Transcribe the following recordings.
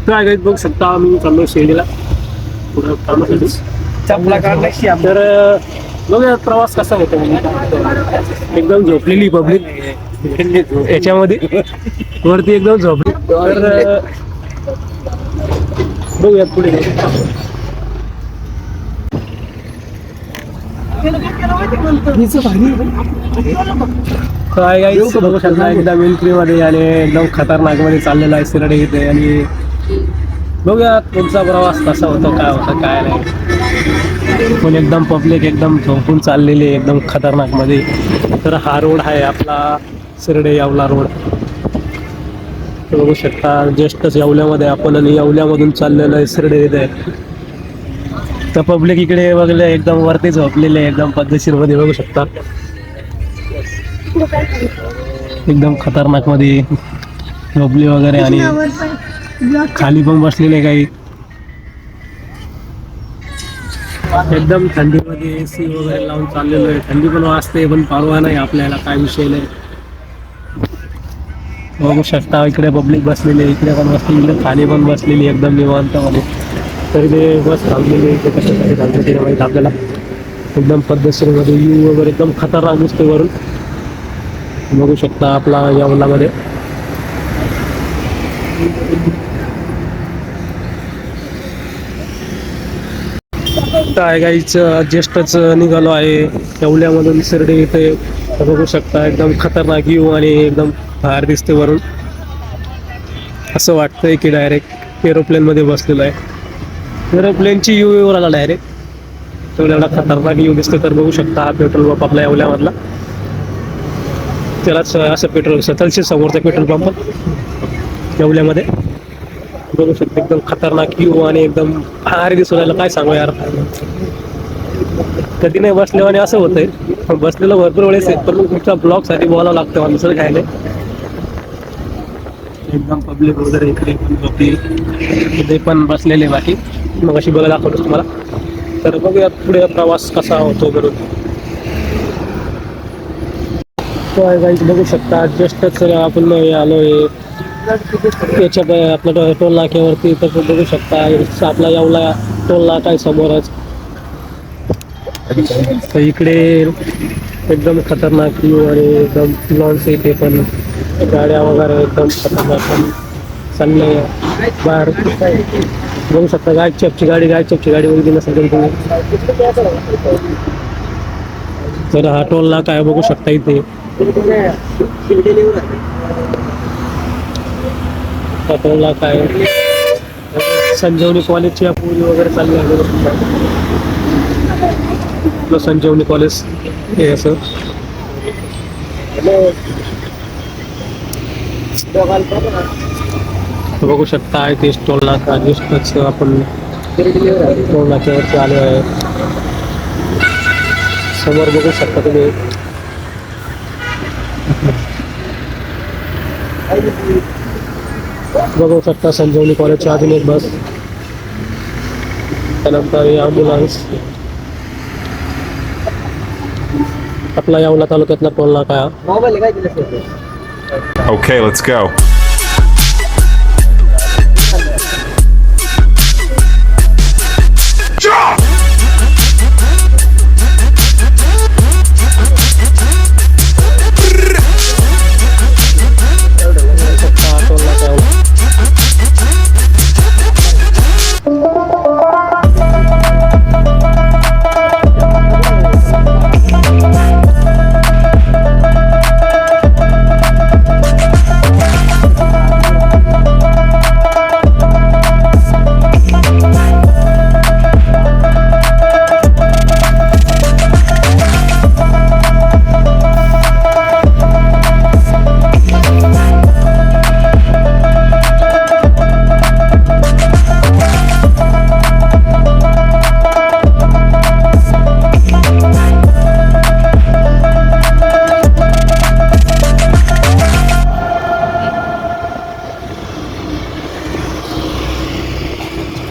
काय काही बघू शकता आम्ही चाललो शिर्डीला पुढं कामासाठी चपला काढण्याची तर बघूया प्रवास कसा होतो एकदम झोपलेली पब्लिक याच्यामध्ये वरती एकदम झोपली तर बघूयात पुढे काय काही बघू शकता एकदम एंट्रीमध्ये आणि एकदम खतरनाक मध्ये चाललेला आहे शिर्डी इथे आणि बघूया तुमचा प्रवास कसा होतो काय होतं काय नाही पण एकदम पब्लिक एकदम झोपून चाललेली आहे एकदम खतरनाक मध्ये तर हा रोड आहे आपला शिर्डी येवला रोड बघू शकता जस्टच येवल्यामध्ये आपण आणि येवल्यामधून चाललेलं आहे शिर्डी इथे तर पब्लिक इकडे बघले एकदम वरती झोपलेले एकदम पद्धतशीर मध्ये बघू शकता एकदम खतरनाक मध्ये झोपली वगैरे आणि खाली पण बसलेले काही एकदम थंडीमध्ये एसी वगैरे लावून चाललेलो आहे थंडी पण वाजते पण परवा नाही आपल्याला काय विषय नाही बघू शकता इकडे पब्लिक बसलेली इकडे पण बसली इकडे खाली पण बसलेली एकदम निवांतमध्ये तरी ते बस थांबलेली इथे कशासाठी थांबलेली माहीत आपल्याला एकदम पद्धतशीरमध्ये यू वगैरे एकदम खतरनाक दिसते वरून बघू शकता आपला येवलामध्ये काय गाईच ज्येष्ठच निघालो आहे येवल्यामधून शिर्डी इथे बघू शकता एकदम खतरनाक यू आणि एकदम बाहेर दिसते वरून असं वाटतंय की डायरेक्ट एरोप्लेनमध्ये बसलेलो आहे एरोप्लेनची यू वर आला डायरेक्ट तो एवढा खतरनाक यू दिसते तर बघू शकता हा पेट्रोल पंप आपला येवल्यामधला त्यालाच असं पेट्रोल तलशी समोरचा पेट्रोल पंप येवल्यामध्ये बघू शकता एकदम खतरनाक यू आणि एकदम भारी दिसून राहिलं काय सांगू यार कधी नाही बसले आणि असं होतंय बसलेलं भरपूर वेळेस आहे पण तुमच्या ब्लॉग साठी बोलावं लागतं मला दुसरं काय नाही एकदम पब्लिक वगैरे इकडे पण इथे पण बसलेले बाकी मग अशी बघा दाखवतो तुम्हाला तर बघूया पुढे प्रवास कसा होतो बरोबर बघू शकता जस्टच आपण आलोय याच्या आपल्या टोल नाक्यावरती तर बघू शकता आपला येवला टोल नाका आहे समोरच तर इकडे एकदम खतरनाक यू आणि एकदम लॉन्स इथे पण गाड्या वगैरे एकदम खतरनाक पण चालले बाहेर बघू शकता गायचपची गाडी वगैरे नसेल तुम्ही तर हा टोल नाका आहे बघू शकता इथे टोल नाका आहे संजीवनी कॉलेजची पूर्वी वगैरे चालली आहे आपलं संजीवनी कॉलेज हे असं बघू शकता ते टोल नाका जस्टच आपण टोल नाक्यावरती आलो आहे समोर बघू शकता तुम्ही बघू शकता संजीवनी कॉलेजची अजून एक बस त्यानंतर ॲम्ब्युलन्स आपला येवला तालुक्यातला टोल नाका Okay, let's go.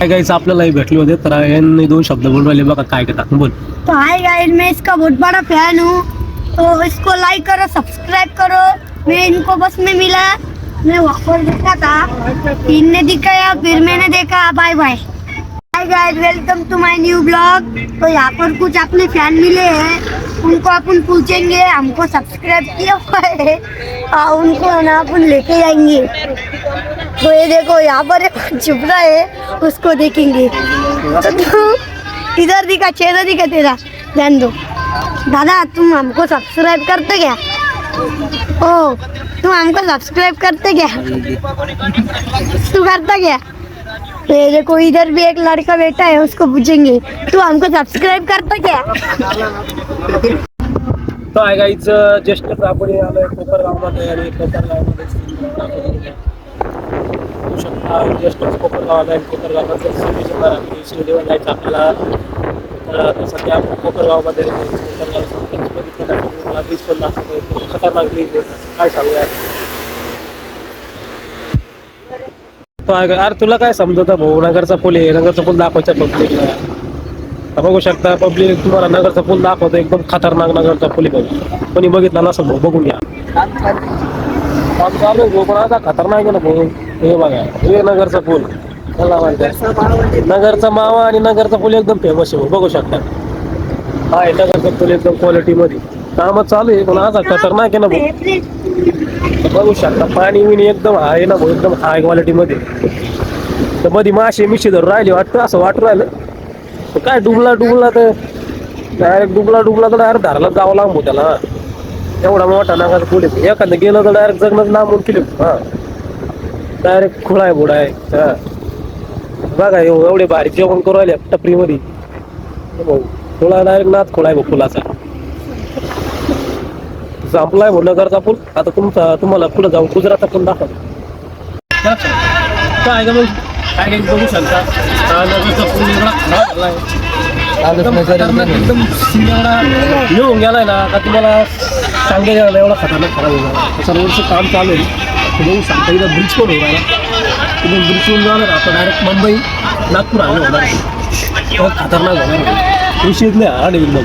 काय गाइस आपल्यालाही भेटले होते तर यांनी दोन शब्द बोलून राहिले बघा काय करतात बोल तो हाय गाइस मैं इसका बहुत बड़ा फैन हूँ तो इसको लाइक करो सब्सक्राइब करो मैं इनको बस में मिला मैं वहाँ पर देखा था, तीन ने दिखाया फिर मैंने देखा। Bye bye. Hi guys, welcome to my new blog. तो यहाँ पर कुछ अपने फैन मिले हैं, उनको अपन पूछेंगे, हमको सब्सक्राइब किया हुआ है उनको ना अपन लेके जाएंगे। तो ये देखो यहाँ पर एक छुप रहा है, उसको देखेंगे। तो तू इधर दिखा, चेहरा दिखा तेरा, ध्यान दो। दादा तुम हमको सब्सक्राइब करते क्या? ओ तुम हमको सब्सक्राइब करते क्या? तू करता क्या? तो ये देखो इधर भी एक लड़का बैठा है, उसको पूछेंगे तू हमको सब्सक्राइब करता क्या? तर आहे गाईच ज्येष्ठ आपण आलोय कोपरगावमध्ये आणि कोपरगावमध्ये होऊ शकता ज्येष्ठ कोपरगावात आहे. कोपरगावामध्ये शिर्डीवर जायचं आपल्याला. तर आता सध्या आपण कोपरगावमध्ये बीच पण दाखवतोय, खतरनाक बीच आहे. काय सांगूया. तो अरे तुला काय समजतं भाऊ, नगरचा पूल आहे, नगरचा पूल दाखवायचा पब्लिकला. बघू शकता पब्लिक तुम्हाला नगरचा पूल दाखवतो, एकदम खतरनाक नगरचा पूल आहे भाऊ. कोणी बघितला नसं भाऊ, बघून घ्या. काम चालू आहे भाऊ, पण आता खतरनाक आहे ना भाऊ. हे बघा, हे नगरचा पूल, मला माहिती नगरचा मावा आणि नगरचा पूल एकदम फेमस आहे भाऊ, बघू शकता. हा आहे नगरचा पूल एकदम क्वालिटी मध्ये. काम चालू आहे पण आता खतरनाक आहे ना भाऊ. बघू शकता पाणी विणी एकदम आहे ना भाऊ, एकदम हाय क्वालिटी मध्ये. तर मध्ये मासे मिशी धरून राहिले वाटतं, असं वाटू राहिलं. काय डुबला तर डायरेक्ट डुबला तर डायरेक्ट धारला जावं लागू त्याला. एवढा मोठा नागाचा पुढे एखादं गेलं तर डायरेक्ट जगणच लांबून केलं. हा डायरेक्ट खुळाय बुडा आहे. हा बघा एवढे भारी जेवण करू राहिले टपरी मध्ये भाऊ. खुळा डायरेक्ट नाच खुळाय भाऊ फुलाचा. संपलाय भाऊ नगरचा पूल. आता तुम्हाला पुढे जाऊन गुजरातचा पण दाखवतो. काय का मग काय बघू शकता नगरचा पूल एवढा खराब झालाय, एकदम एवढा येऊन गेलाय ना का तुम्हाला सांगायला एवढा खतरनाक खराब होणार. त्याचं रोडचं काम चालू आहे. बघू शकता इथं ब्रिज पण होणार. तुम्ही ब्रिजवरून जाणार आता डायरेक्ट मुंबई नागपूर आलं होणार. खतरनाक होणार विषयच नाही. हा नाही एकदम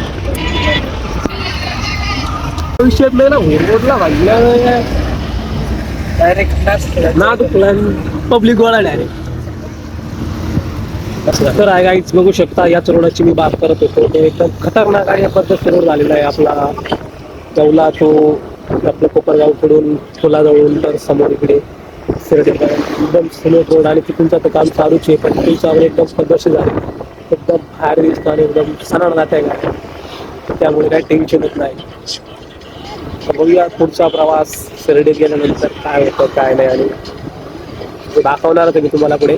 विषयच नाही ना. रोडला वाजल्या डायरेक्ट ना पब्लिक गोळा डायरेक्ट. तर आहे गाईच बघू शकता याच रोडाची मी बात करत होतो. तो एकदम खतरनाक आहे पद्धतीने रोड झालेला आहे आपला. जवला तो आपलं कोपरगाव कडून पुलाजवळून तर समोर इकडे शिर्डीपर्यंत एकदम स्लो रोड आणि तिथूनचं तर काम चालूच आहे. पण तुमच्यावर एकदम पद्धतशीर झाले, एकदम बाहेर दिसतं आणि एकदम सणान जात आहे गाडी. त्यामुळे काही टेन्शन येत नाही. बघूया पुढचा प्रवास शिर्डीत गेल्यानंतर काय होतं काय नाही आणि ते दाखवणार मी तुम्हाला पुढे.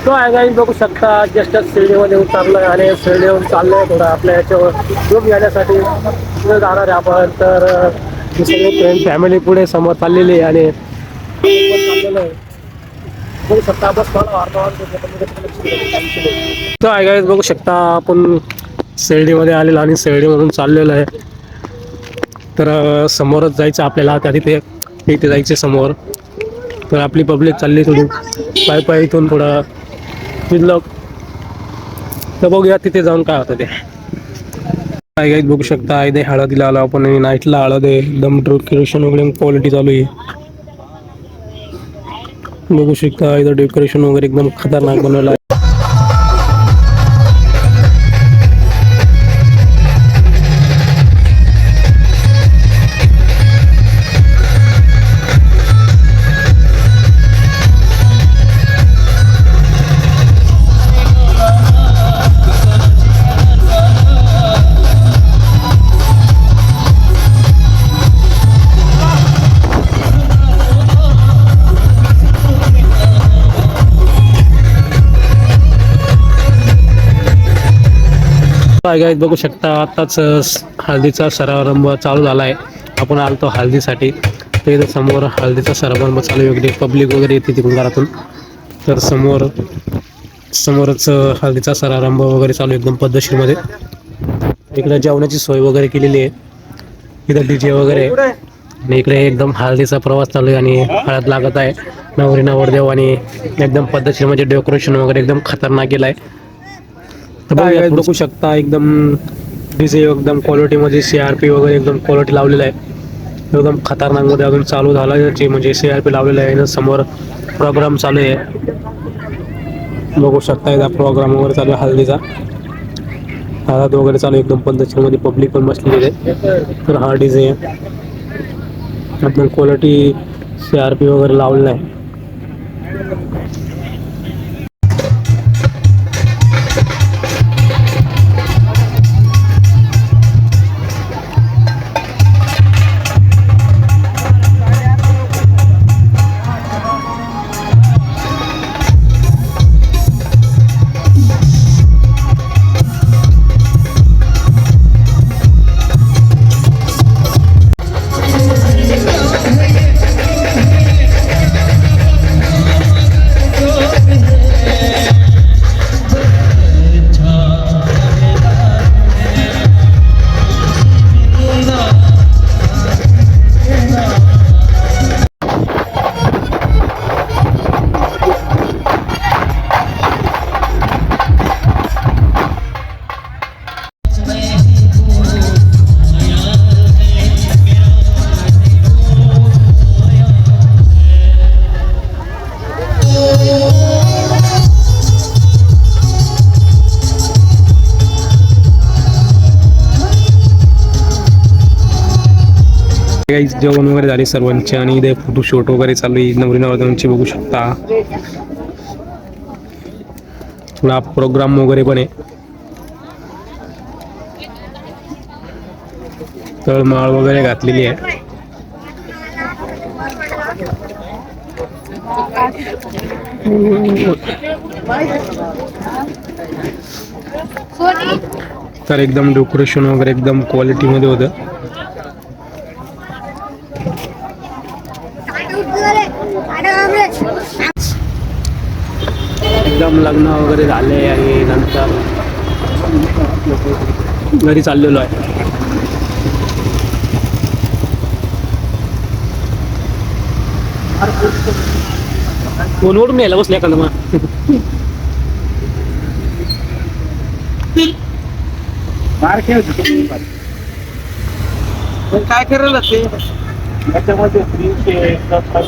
तो आहे गाईज बघू शकता जस्ट शिर्डीमध्ये उतरलोय आणि शिर्डीवर चाललोय थोडं आपल्या याच्यावर झोप घेण्यासाठी पुढे जाणार आहे आपण. तर सगळे फ्रेंड फॅमिली पुढे समोर चाललेली आहे आणि चाललेलं आहे. बघू शकता बस मला तो आहे गाईज बघू शकता आपण शिर्डीमध्ये आलेलो आणि शिर्डीमधून चाललेलं आहे. तर समोरच जायचं आपल्याला, त्या तिथे जायचे समोर. तर आपली पब्लिक चालली थोडी पाय इथून थोडं फिरलं. तर बघूया तिथे जाऊन काय होतं ते. काय काही बघू शकता इथे हळदीला आलो आपण आणि नाईटला हळद आहे. एकदम डेकोरेशन वगैरे क्वालिटी चालू आहे. बघू शकता इथं डेकोरेशन वगैरे एकदम खतरनाक बनवलं आहे. गाईज बघू शकता आताच हळदीचा समारंभ चालू झाला आहे. आपण आलतो हळदीसाठी. तर इथं समोर हळदीचा समारंभ चालू आहे. वगैरे पब्लिक वगैरे येते तिकडून घरातून. तर समोरच हळदीचा समारंभ वगैरे चालू आहे एकदम पद्धतशीरमध्ये. इकडे जेवणाची सोय वगैरे केलेली आहे. इथं डीजे वगैरे आणि इकडे एकदम हळदीचा प्रवास चालू आहे आणि हळद लागत आहे. नवरी नवरदेव आणि एकदम पद्धतशीर म्हणजे डेकोरेशन वगैरे एकदम खतरनाक केलं आहे. बघू शकता एकदम डीजे एकदम क्वालिटीमध्ये CRP वगैरे एकदम क्वालिटी लावलेला आहे. एकदम खतरनाकमध्ये अजून चालू झाला म्हणजे CRP लावलेला आहे आणि समोर प्रोग्राम चालू आहे. बघू शकता एकदा प्रोग्राम वगैरे चालू आहे हल्दीचा. हळद वगैरे चालू आहे एकदम पद्धतशीरमध्ये पब्लिक पण बसलेली आहे. तर हा डीजे आहे एकदम क्वालिटी CRP वगैरे लावलेला आहे. काही जेवण वगैरे झाले सर्वांचे आणि इथे फोटोशूट वगैरे चालू आहे. नवरी नवरदेवांची बघू शकता. थोडा प्रोग्राम वगैरे पण आहे. तळमाळ वगैरे घातलेली आहे. तर एकदम डेकोरेशन वगैरे एकदम क्वालिटी मध्ये होतं. एकदम लग्न वगैरे झाले आणि नंतर घरी चाललेलो आहे. फोनवरून यायला बसल्या का मग काय करायला ते त्याच्यामध्ये